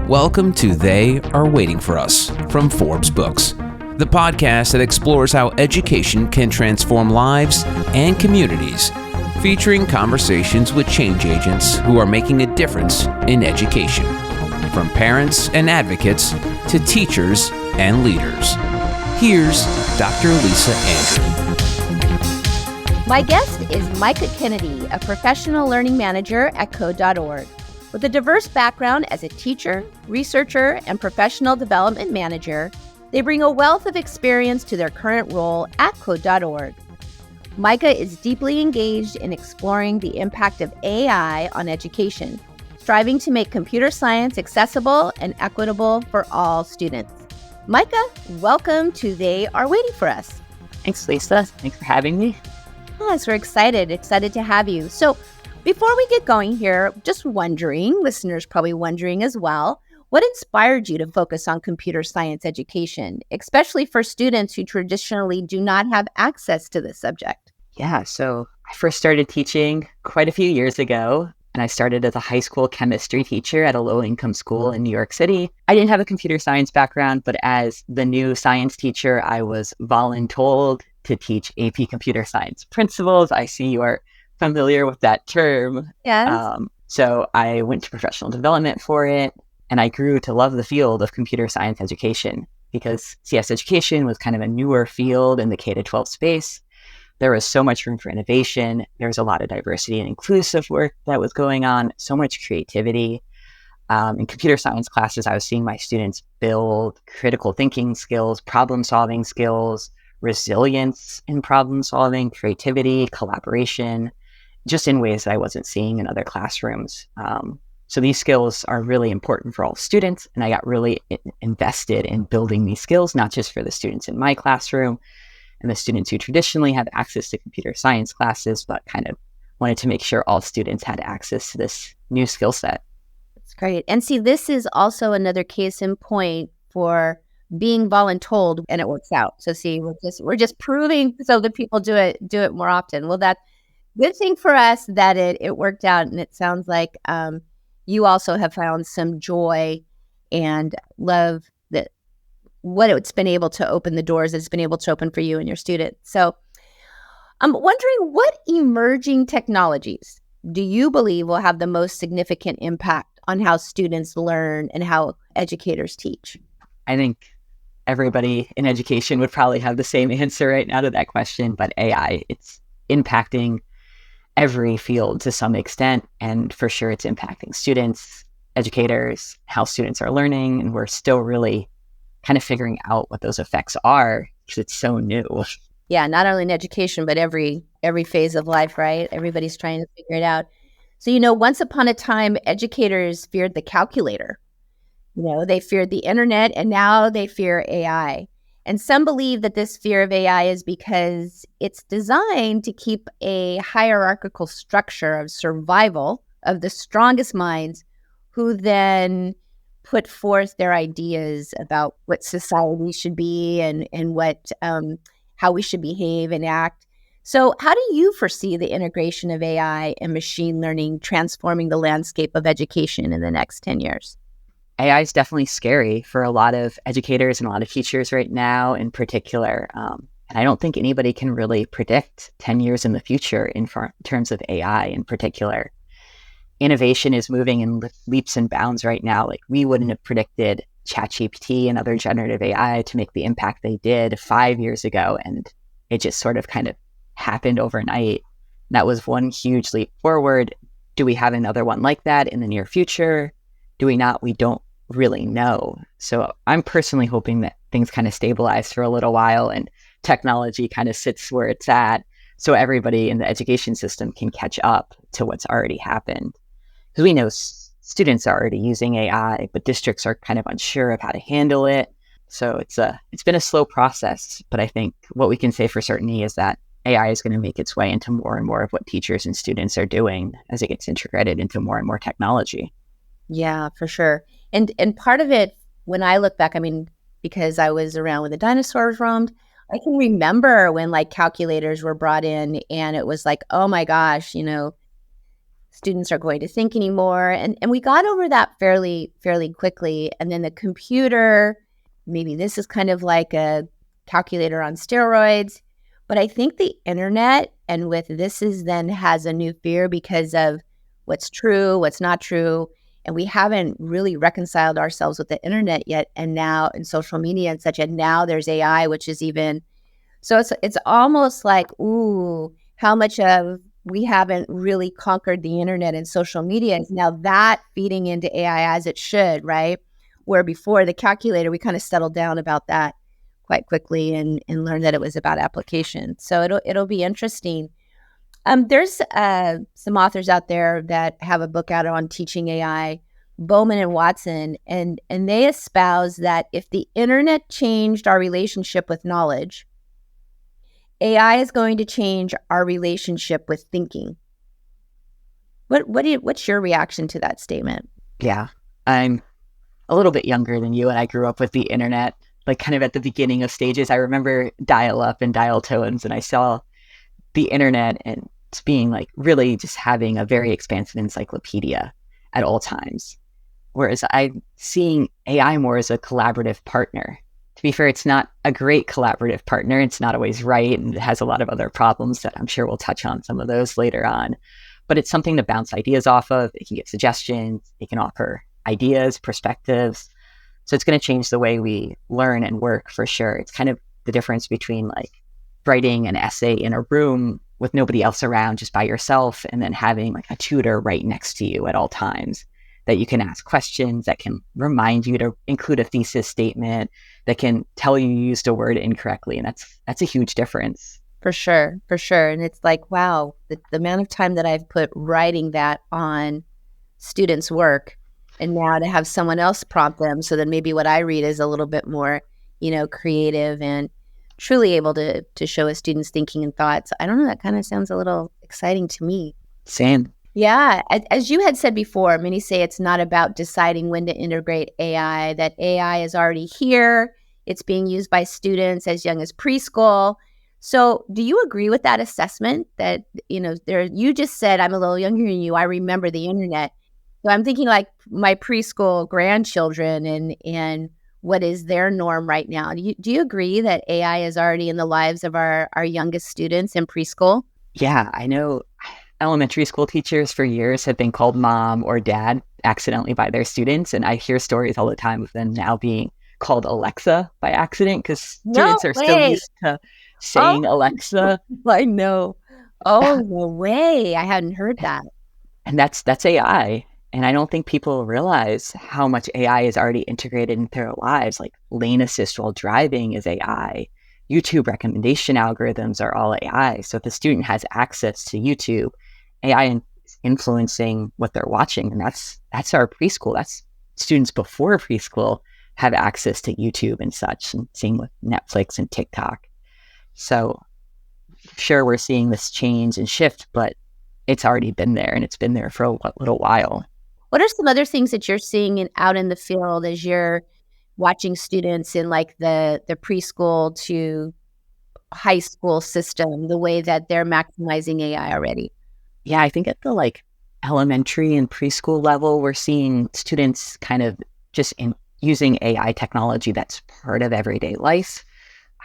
Welcome to They Are Waiting for Us from Forbes Books, the podcast that explores how education can transform lives and communities, featuring conversations with change agents who are making a difference in education, from parents and advocates to teachers and leaders. Here's Dr. Lisa Andrew. My guest is Micah Kennedy, a professional learning manager at Code.org. With a diverse background as a teacher, researcher, and professional development manager, they bring a wealth of experience to their current role at Code.org. Micah is deeply engaged in exploring the impact of AI on education, striving to make computer science accessible and equitable for all students. Micah, welcome to They Are Waiting for Us. Thanks, Lisa. Thanks for having me. Yes, we're excited to have you. So before we get going here, just wondering, listeners probably wondering as well, what inspired you to focus on computer science education, especially for students who traditionally do not have access to this subject? Yeah, so I first started teaching quite a few years ago, and I started as a high school chemistry teacher at a low-income school in New York City. I didn't have a computer science background, but as the new science teacher, I was voluntold to teach AP computer science principles. I see you are familiar with that term. Yes. So I went to professional development for it, and I grew to love the field of computer science education because CS education was kind of a newer field in the K-12 space. There was so much room for innovation. There was a lot of diversity and inclusive work that was going on, so much creativity. In computer science classes, I was seeing my students build critical thinking skills, problem-solving skills, resilience in problem-solving, creativity, collaboration, just in ways that I wasn't seeing in other classrooms. So these skills are really important for all students, and I got really invested in building these skills, not just for the students in my classroom and the students who traditionally have access to computer science classes, but kind of wanted to make sure all students had access to this new skill set. That's great. And see, this is also another case in point for being voluntold, and it works out. So see, we're just proving so that people do it more often. Well, that's good thing for us that it worked out, and it sounds like you also have found some joy and love that what it's been able to open the doors it's been able to open for you and your students. So I'm wondering, what emerging technologies do you believe will have the most significant impact on how students learn and how educators teach? I think everybody in education would probably have the same answer right now to that question, but AI, it's impacting every field to some extent, and for sure it's impacting students, educators, how students are learning, and we're still really kind of figuring out what those effects are because it's so new. Yeah, not only in education, but every phase of life, right? Everybody's trying to figure it out. So, once upon a time, educators feared the calculator. They feared the internet, and now they fear AI. And some believe that this fear of AI is because it's designed to keep a hierarchical structure of survival of the strongest minds, who then put forth their ideas about what society should be and what how we should behave and act. So how do you foresee the integration of AI and machine learning transforming the landscape of education in the next 10 years? AI is definitely scary for a lot of educators and a lot of teachers right now in particular. And I don't think anybody can really predict 10 years in the future in terms of AI in particular. Innovation is moving in leaps and bounds right now. Like, we wouldn't have predicted ChatGPT and other generative AI to make the impact they did 5 years ago. And it just sort of kind of happened overnight. That was one huge leap forward. Do we have another one like that in the near future? Do we not? We don't really know. So I'm personally hoping that things kind of stabilize for a little while and technology kind of sits where it's at, so everybody in the education system can catch up to what's already happened. Because we know students are already using AI, but districts are kind of unsure of how to handle it. So it's been a slow process, but I think what we can say for certainty is that AI is going to make its way into more and more of what teachers and students are doing as it gets integrated into more and more technology. Yeah, for sure. And part of it, when I look back, because I was around when the dinosaurs roamed, I can remember when calculators were brought in and it was like, oh my gosh, students are going to think anymore. And we got over that fairly quickly. And then the computer, maybe this is kind of like a calculator on steroids. But I think the internet and with this is then has a new fear because of what's true, what's not true. And we haven't really reconciled ourselves with the internet yet. And now in social media and such, and now there's AI, which is even, so it's almost like, ooh, how much of we haven't really conquered the internet and social media is now that feeding into AI as it should, right? Where before the calculator, we kind of settled down about that quite quickly and learned that it was about application. So it'll be interesting. There's some authors out there that have a book out on teaching AI, Bowman and Watson, and they espouse that if the internet changed our relationship with knowledge, AI is going to change our relationship with thinking. What's your reaction to that statement? Yeah, I'm a little bit younger than you, and I grew up with the internet, like kind of at the beginning of stages. I remember dial-up and dial tones, and I saw the internet and it's being like really just having a very expansive encyclopedia at all times. Whereas I'm seeing AI more as a collaborative partner. To be fair, it's not a great collaborative partner. It's not always right. And it has a lot of other problems that I'm sure we'll touch on some of those later on. But it's something to bounce ideas off of. It can get suggestions. It can offer ideas, perspectives. So it's going to change the way we learn and work for sure. It's kind of the difference between like writing an essay in a room with nobody else around, just by yourself, and then having like a tutor right next to you at all times that you can ask questions, that can remind you to include a thesis statement, that can tell you used a word incorrectly. And that's a huge difference. For sure. And it's like, wow, the amount of time that I've put writing that on students' work, and now to have someone else prompt them so that maybe what I read is a little bit more, creative and truly able to show a student's thinking and thoughts. I don't know, that kind of sounds a little exciting to me. Same. Yeah. As you had said before, many say it's not about deciding when to integrate AI, that AI is already here. It's being used by students as young as preschool. So do you agree with that assessment that, you just said, I'm a little younger than you, I remember the internet. So I'm thinking like my preschool grandchildren and what is their norm right now. Do you agree that AI is already in the lives of our youngest students in preschool? Yeah, I know elementary school teachers for years have been called mom or dad accidentally by their students. And I hear stories all the time of them now being called Alexa by accident because students are so used to saying Alexa. I know. Oh, no way. I hadn't heard that. And that's AI. And I don't think people realize how much AI is already integrated into their lives. Like lane assist while driving is AI. YouTube recommendation algorithms are all AI. So if the student has access to YouTube, AI is influencing what they're watching. And that's our preschool. That's students before preschool have access to YouTube and such, and same with Netflix and TikTok. So sure, we're seeing this change and shift, but it's already been there, and it's been there for a little while. What are some other things that you're seeing out in the field as you're watching students in like the preschool to high school system, the way that they're maximizing AI already? Yeah, I think at the like elementary and preschool level, we're seeing students kind of just using AI technology that's part of everyday life.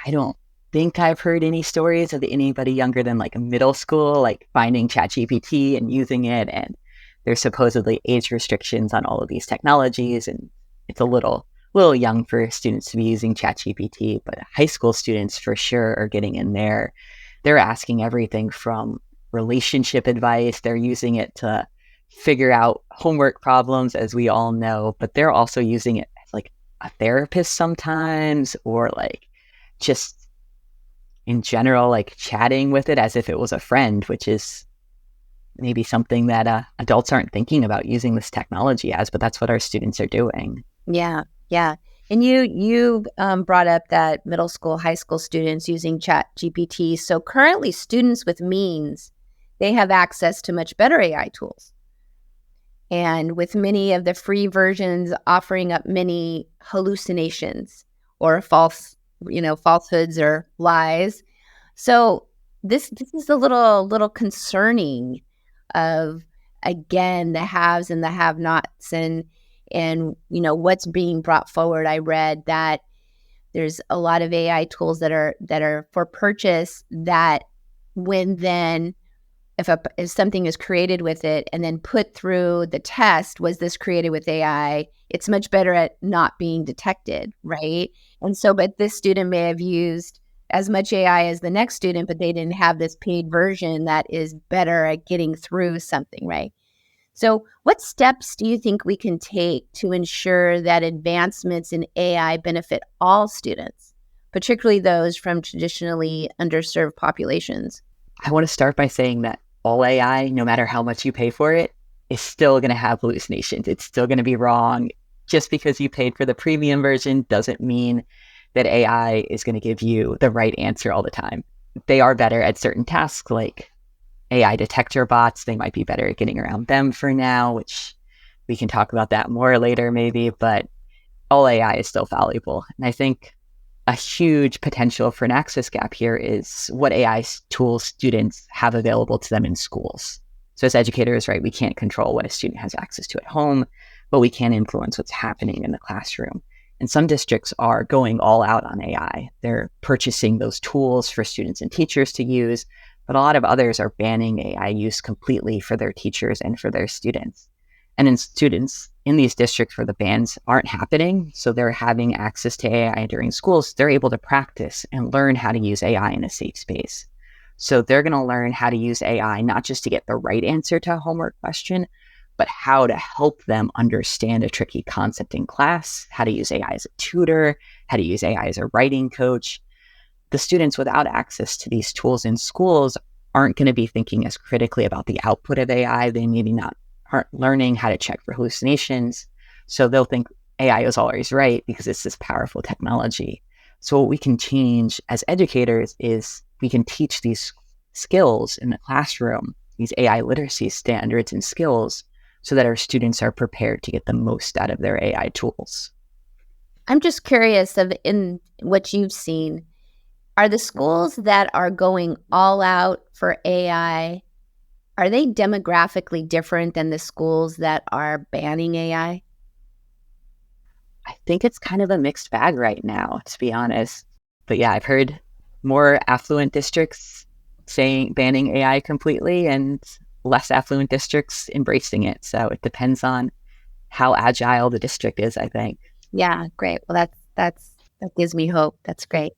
I don't think I've heard any stories of anybody younger than like middle school, like finding ChatGPT and using it. And there's supposedly age restrictions on all of these technologies. And it's a little young for students to be using ChatGPT, but high school students for sure are getting in there. They're asking everything from relationship advice. They're using it to figure out homework problems, as we all know, but they're also using it as like a therapist sometimes, or like just in general, like chatting with it as if it was a friend, which is maybe something that adults aren't thinking about using this technology as, but that's what our students are doing. Yeah. And you brought up that middle school, high school students using ChatGPT. So currently students with means, they have access to much better AI tools. And with many of the free versions offering up many hallucinations or falsehoods or lies. So this is a little concerning of again, the haves and the have-nots and what's being brought forward. I read that there's a lot of AI tools that are for purchase that when then if something is created with it and then put through the test, was this created with AI? It's much better at not being detected, right? And so, but this student may have used as much AI as the next student, but they didn't have this paid version that is better at getting through something, right? So what steps do you think we can take to ensure that advancements in AI benefit all students, particularly those from traditionally underserved populations? I want to start by saying that all AI, no matter how much you pay for it, is still going to have hallucinations. It's still going to be wrong. Just because you paid for the premium version doesn't mean that AI is going to give you the right answer all the time. They are better at certain tasks like AI detector bots. They might be better at getting around them for now, which we can talk about that more later maybe, but all AI is still valuable. And I think a huge potential for an access gap here is what AI tools students have available to them in schools. So as educators, right, we can't control what a student has access to at home, but we can influence what's happening in the classroom. And some districts are going all out on AI. They're purchasing those tools for students and teachers to use, but a lot of others are banning AI use completely for their teachers and for their students. And in students in these districts where the bans aren't happening, so they're having access to AI during schools, they're able to practice and learn how to use AI in a safe space. So they're going to learn how to use AI, not just to get the right answer to a homework question, but how to help them understand a tricky concept in class, how to use AI as a tutor, how to use AI as a writing coach. The students without access to these tools in schools aren't going to be thinking as critically about the output of AI. They maybe aren't learning how to check for hallucinations. So they'll think AI is always right because it's this powerful technology. So what we can change as educators is we can teach these skills in the classroom, these AI literacy standards and skills, so that our students are prepared to get the most out of their AI tools. I'm just curious in what you've seen, are the schools that are going all out for AI, are they demographically different than the schools that are banning AI? I think it's kind of a mixed bag right now, to be honest. But yeah, I've heard more affluent districts banning AI completely and less affluent districts embracing it. So it depends on how agile the district is, I think. Yeah, great. Well, that gives me hope. That's great.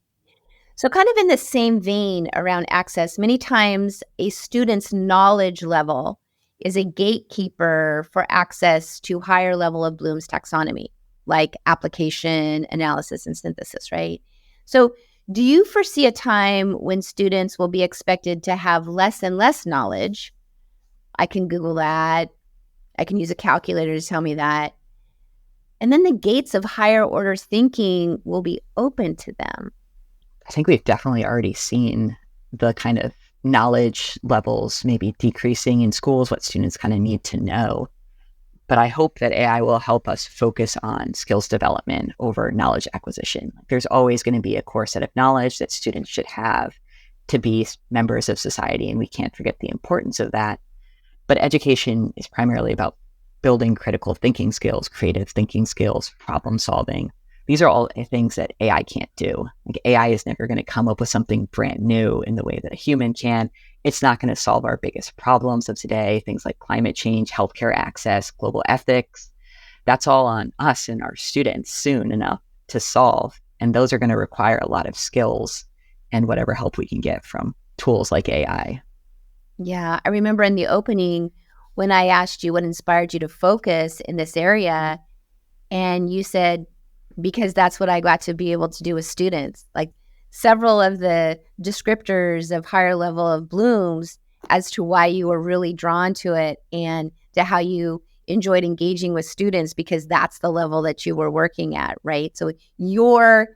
So kind of in the same vein around access, many times a student's knowledge level is a gatekeeper for access to higher level of Bloom's taxonomy, like application, analysis, and synthesis, right? So do you foresee a time when students will be expected to have less and less knowledge? I can Google that. I can use a calculator to tell me that. And then the gates of higher orders thinking will be open to them. I think we've definitely already seen the kind of knowledge levels maybe decreasing in schools, what students kind of need to know. But I hope that AI will help us focus on skills development over knowledge acquisition. There's always going to be a core set of knowledge that students should have to be members of society, and we can't forget the importance of that. But education is primarily about building critical thinking skills, creative thinking skills, problem solving. These are all things that AI can't do. Like AI is never going to come up with something brand new in the way that a human can. It's not going to solve our biggest problems of today, things like climate change, healthcare access, global ethics. That's all on us and our students soon enough to solve. And those are going to require a lot of skills and whatever help we can get from tools like AI. Yeah, I remember in the opening when I asked you what inspired you to focus in this area, and you said, because that's what I got to be able to do with students. Like several of the descriptors of higher level of Bloom's as to why you were really drawn to it and to how you enjoyed engaging with students because that's the level that you were working at, right? So your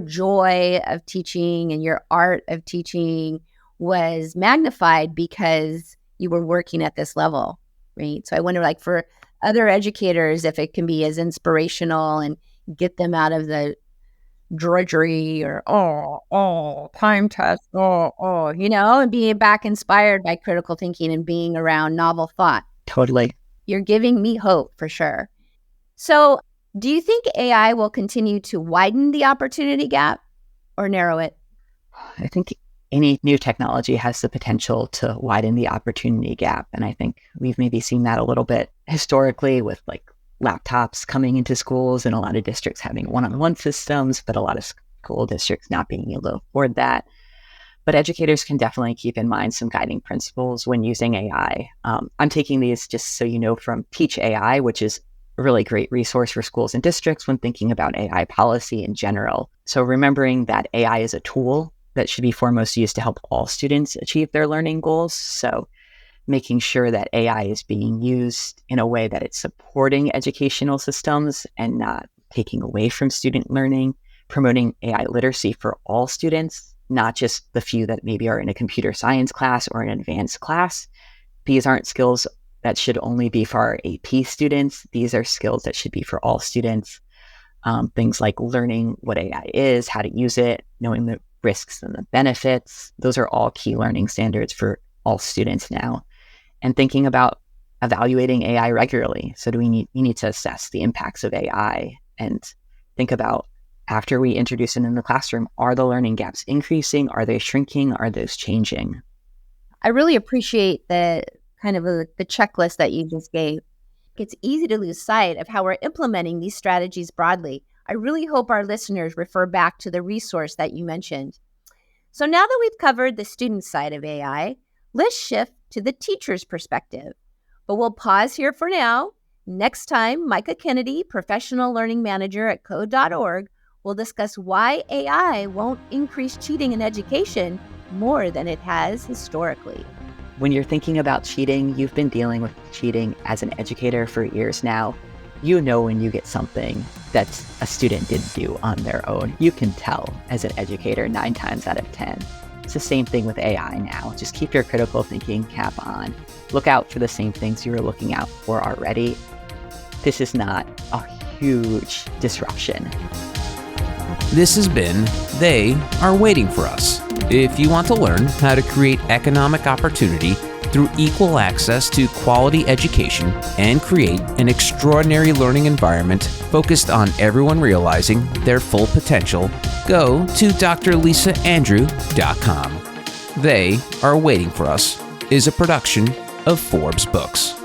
joy of teaching and your art of teaching was magnified because you were working at this level, right? So I wonder, like, for other educators, if it can be as inspirational and get them out of the drudgery or time test, and being back inspired by critical thinking and being around novel thought. Totally. You're giving me hope for sure. So, do you think AI will continue to widen the opportunity gap or narrow it? I think any new technology has the potential to widen the opportunity gap. And I think we've maybe seen that a little bit historically with like laptops coming into schools and a lot of districts having one-on-one systems, but a lot of school districts not being able to afford that. But educators can definitely keep in mind some guiding principles when using AI. I'm taking these, just so you know, from Teach AI, which is a really great resource for schools and districts when thinking about AI policy in general. So remembering that AI is a tool that should be foremost used to help all students achieve their learning goals. So making sure that AI is being used in a way that it's supporting educational systems and not taking away from student learning, promoting AI literacy for all students, not just the few that maybe are in a computer science class or an advanced class. These aren't skills that should only be for our AP students. These are skills that should be for all students. Things like learning what AI is, how to use it, knowing the risks and the benefits. Those are all key learning standards for all students now. And thinking about evaluating AI regularly. So we need to assess the impacts of AI and think about, after we introduce it in the classroom, are the learning gaps increasing? Are they shrinking? Are those changing? I really appreciate the kind of the checklist that you just gave. It's easy to lose sight of how we're implementing these strategies broadly. I really hope our listeners refer back to the resource that you mentioned. So now that we've covered the student side of AI, let's shift to the teacher's perspective. But we'll pause here for now. Next time, Micah Kennedy, Professional Learning Manager at Code.org, will discuss why AI won't increase cheating in education more than it has historically. When you're thinking about cheating, you've been dealing with cheating as an educator for years now. You know when you get something that a student didn't do on their own. You can tell as an educator 9 times out of 10. It's the same thing with AI now. Just keep your critical thinking cap on. Look out for the same things you were looking out for already. This is not a huge disruption. This has been They Are Waiting for Us. If you want to learn how to create economic opportunity through equal access to quality education and create an extraordinary learning environment focused on everyone realizing their full potential, go to drlisaandrew.com. They Are Waiting for Us is a production of Forbes Books.